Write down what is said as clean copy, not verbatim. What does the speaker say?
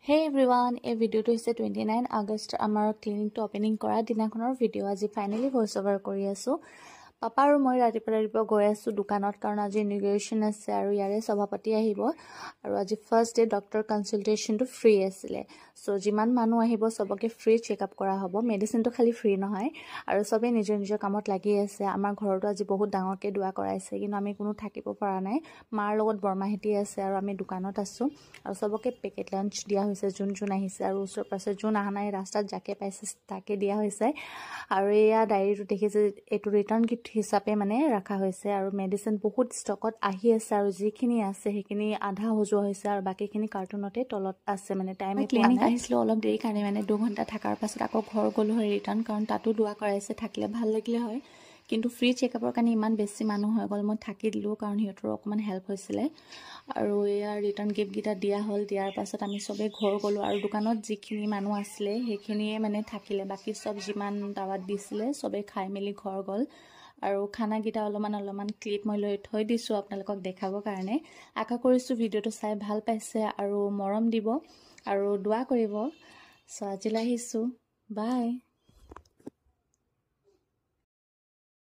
Hey everyone, a video to 29 August আমাৰ ক্লিনিকটো opening কৰা দিনাখনৰ video আজি ফাইনালি ভয়েস ওভাৰ কৰি আছো পাপা আৰু মই ৰাতিপুৱা গৈ আছো দোকানত কাৰণ আজি ইনগ্ৰেচন আছে আৰু ইয়াৰে সভাপতি আহিব আৰু আজি ফাৰ্ষ্ট ডে ডক্টৰ কনসালটেশনটো ফ্ৰী আছিল সো যিমান মানুহ আহিব সবকে ফ্ৰী চেকআপ কৰা হ'ব মেডিসিনটো খালি ফ্ৰী নহয় আৰু সবে নিজৰ কামত লাগি আছে আমাৰ ঘৰটো আজি বহুত ডাঙৰকে দুৱা কৰাইছে কিন্তু আমি কোনো থাকিব পৰা নাই মাৰ লগত বৰমাহেতি আছে আৰু আমি দোকানত আছো আৰু সবকে পেকেট লাঞ্চ দিয়া হৈছে যোন আহিছে আৰু ওচৰ পাছে যোন আহা নাই ৰাস্তাত যাকে পাইছে তাকে দিয়া হৈছে আৰু এয়া ডায়েৰীটো দেখিছে এটো ৰিটাৰ্ণ গিফ্ট হিচাপে মানে ৰাখা হৈছে আৰু মেডিসিন বহুত ষ্টকত আহি আছে আৰু যিখিনি আছে হেখিনি আধা হজোৱা হৈছে আৰু বাকিখিনি কাৰ্টুনতে তলত আছে মানে টাইম ক্লিনিক আহিছিল অলপ দেৰি কাৰণে মানে 2 ঘণ্টা থাকাৰ পাছত আকৌ ঘৰ গলো হয় ৰিটাৰ্ণ কাৰণ তাতো দুৱা কৰাইছে থাকিলে ভাল লাগিলে হয় কিন্তু ফ্ৰী চেকআপৰ কাৰণে ইমান বেছি মানুহ হৈ গল মই থাকি দিলো কাৰণ হিয়তৰ অকমান হেল্প হৈছিলে আৰু এয়া ৰিটাৰ্ণ গিফ্ট গিটা দিয়া হল দিয়াৰ পাছত আমি সবে ঘৰ গলো আৰু দোকানত যিখিনি মানুহ আছিল হেখিনিয়ে মানে থাকিলে বাকি সব যিমান দাৱাত দিছিলে সবে খাই মেলি ঘৰ গল আৰু খানা গিটা অলমান ক্লিপ মই লৈ থৈ দিছো আপোনালোকক দেখাবৰ কাৰণে আশা কৰিছো ভিডিওটো চাই ভাল পাইছে আৰু মৰম দিব আৰু দোৱা কৰিব সো আজিলৈ আহিছো বাই